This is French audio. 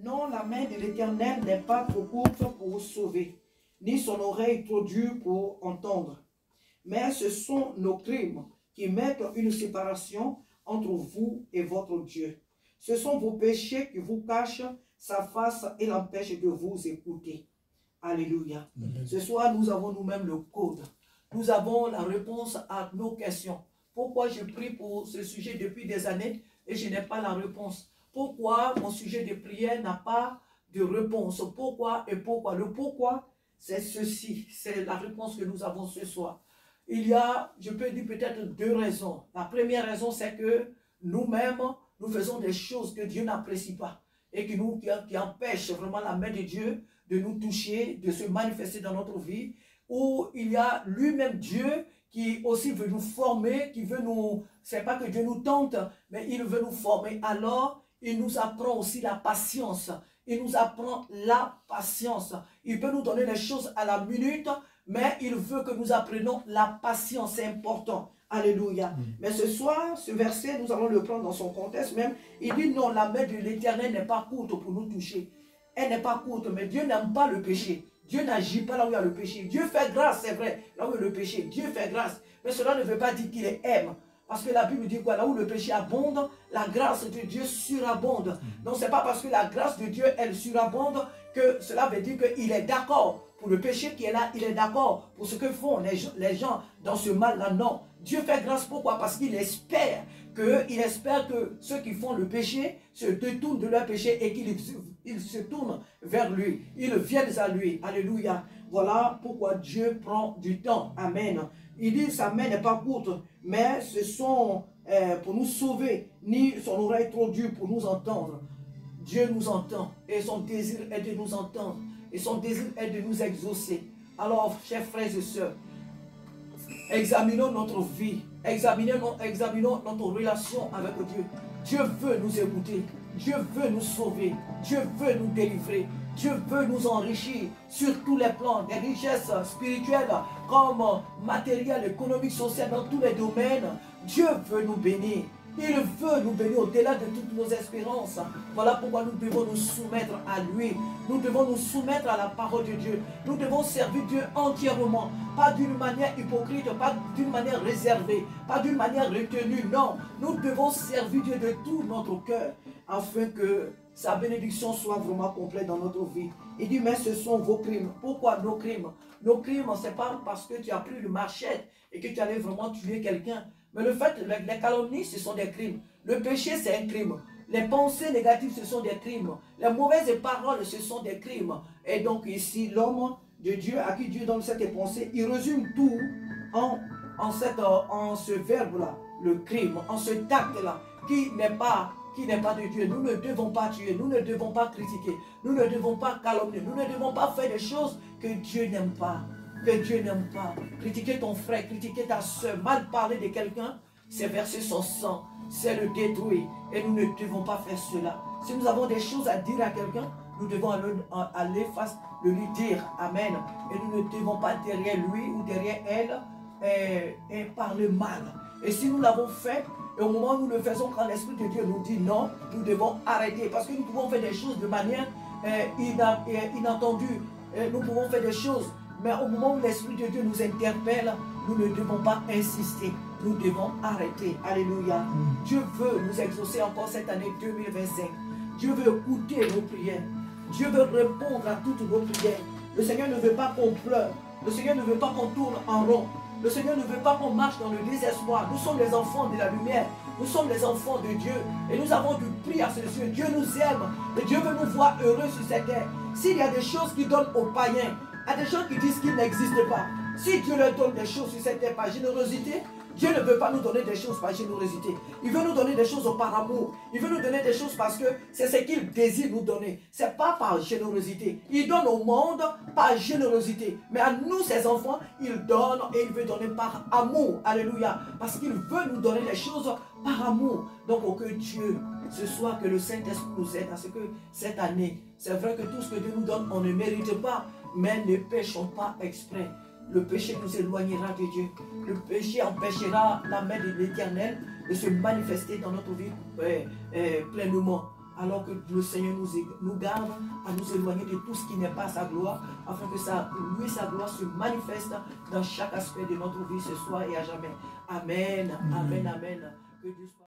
Non, la main de l'Éternel n'est pas trop courte pour vous sauver, ni son oreille trop dure pour entendre. Mais ce sont nos crimes qui mettent une séparation entre vous et votre Dieu. Ce sont vos péchés qui vous cachent sa face et l'empêchent de vous écouter. Alléluia. Ce soir, nous avons nous-mêmes le code. Nous avons la réponse à nos questions. Pourquoi je prie pour ce sujet depuis des années et je n'ai pas la réponse? Pourquoi mon sujet de prière n'a pas de réponse? Pourquoi et pourquoi? Le pourquoi, c'est ceci. C'est la réponse que nous avons ce soir. Il y a, je peux dire peut-être deux raisons. La première raison, c'est que nous-mêmes, nous faisons des choses que Dieu n'apprécie pas et qui empêchent vraiment la main de Dieu de nous toucher, de se manifester dans notre vie, où il y a lui-même Dieu qui aussi veut nous former, qui veut nous... C'est pas que Dieu nous tente, mais il veut nous former. Alors, il nous apprend aussi la patience. Il nous apprend la patience. Il peut nous donner les choses à la minute, mais il veut que nous apprenions la patience. C'est important. Alléluia. Mais ce soir, ce verset, nous allons le prendre dans son contexte même. Il dit non, la main de l'Éternel n'est pas courte pour nous toucher. Elle n'est pas courte, mais Dieu n'aime pas le péché. Dieu n'agit pas là où il y a le péché. Dieu fait grâce, c'est vrai, là où il y a le péché. Dieu fait grâce. Mais cela ne veut pas dire qu'il les aime. Parce que la Bible dit quoi? Là où le péché abonde, la grâce de Dieu surabonde. Donc ce n'est pas parce que la grâce de Dieu, elle surabonde, que cela veut dire qu'il est d'accord pour le péché qui est là. Il est d'accord pour ce que font les gens dans ce mal-là. Non. Dieu fait grâce, pourquoi? Parce qu'il espère que ceux qui font le péché se détournent de leur péché et qu'ils se tournent vers lui. Ils viennent à lui. Alléluia. Voilà pourquoi Dieu prend du temps. Amen. Il dit sa main n'est pas courte, mais ce sont pour nous sauver, ni son oreille trop dure pour nous entendre. Dieu nous entend et son désir est de nous entendre et son désir est de nous exaucer. Alors, chers frères et sœurs, examinons notre vie, examinons notre relation avec Dieu. Dieu veut nous écouter, Dieu veut nous sauver, Dieu veut nous délivrer, Dieu veut nous enrichir sur tous les plans, des richesses spirituelles comme matérielles, économiques, sociales, dans tous les domaines. Dieu veut nous bénir. Il veut nous bénir au-delà de toutes nos espérances. Voilà pourquoi nous devons nous soumettre à lui. Nous devons nous soumettre à la parole de Dieu. Nous devons servir Dieu entièrement. Pas d'une manière hypocrite, pas d'une manière réservée, pas d'une manière retenue. Non, nous devons servir Dieu de tout notre cœur afin que sa bénédiction soit vraiment complète dans notre vie. Il dit, mais ce sont vos crimes. Pourquoi nos crimes? Nos crimes, ce n'est pas parce que tu as pris le machette et que tu allais vraiment tuer quelqu'un. Mais le fait, les calomnies, ce sont des crimes. Le péché, c'est un crime. Les pensées négatives, ce sont des crimes. Les mauvaises paroles, ce sont des crimes. Et donc ici, l'homme de Dieu, à qui Dieu donne cette pensée, il résume tout en ce verbe-là, le crime, en ce acte-là, qui n'est pas de Dieu. Nous ne devons pas tuer, nous ne devons pas critiquer, nous ne devons pas calomnier, nous ne devons pas faire des choses que Dieu n'aime pas. Que Dieu n'aime pas. Critiquer ton frère, critiquer ta soeur, mal parler de quelqu'un, c'est verser son sang, c'est le détruire. Et nous ne devons pas faire cela. Si nous avons des choses à dire à quelqu'un, nous devons aller face, le lui dire. Amen. Et nous ne devons pas derrière lui ou derrière elle parler mal. Et si nous l'avons fait, et au moment où nous le faisons, quand l'Esprit de Dieu nous dit non, nous devons arrêter. Parce que nous pouvons faire des choses de manière inattendue. Nous pouvons faire des choses. Mais au moment où l'Esprit de Dieu nous interpelle, nous ne devons pas insister. Nous devons arrêter. Alléluia. Dieu veut nous exaucer encore cette année 2025. Dieu veut écouter nos prières. Dieu veut répondre à toutes nos prières. Le Seigneur ne veut pas qu'on pleure. Le Seigneur ne veut pas qu'on tourne en rond. Le Seigneur ne veut pas qu'on marche dans le désespoir. Nous sommes les enfants de la lumière. Nous sommes les enfants de Dieu. Et nous avons du prix à ses yeux. Dieu nous aime. Et Dieu veut nous voir heureux sur cette terre. S'il y a des choses qu'il donne aux païens, à des gens qui disent qu'il n'existe pas. Si Dieu leur donne des choses sur cette terre par générosité, Dieu ne veut pas nous donner des choses par générosité. Il veut nous donner des choses par amour. Il veut nous donner des choses parce que c'est ce qu'il désire nous donner. Ce n'est pas par générosité. Il donne au monde par générosité. Mais à nous, ses enfants, il donne et il veut donner par amour. Alléluia. Parce qu'il veut nous donner les choses par amour. Donc, oh, que Dieu, ce soir, que le Saint-Esprit nous aide à ce que cette année, c'est vrai que tout ce que Dieu nous donne, on ne mérite pas. Mais ne péchons pas exprès. Le péché nous éloignera de Dieu. Le péché empêchera la main de l'Éternel de se manifester dans notre vie pleinement. alors que le Seigneur nous garde à nous éloigner de tout ce qui n'est pas sa gloire, afin que lui, sa gloire se manifeste dans chaque aspect de notre vie ce soir et à jamais. Amen, amen, amen. Que Dieu soit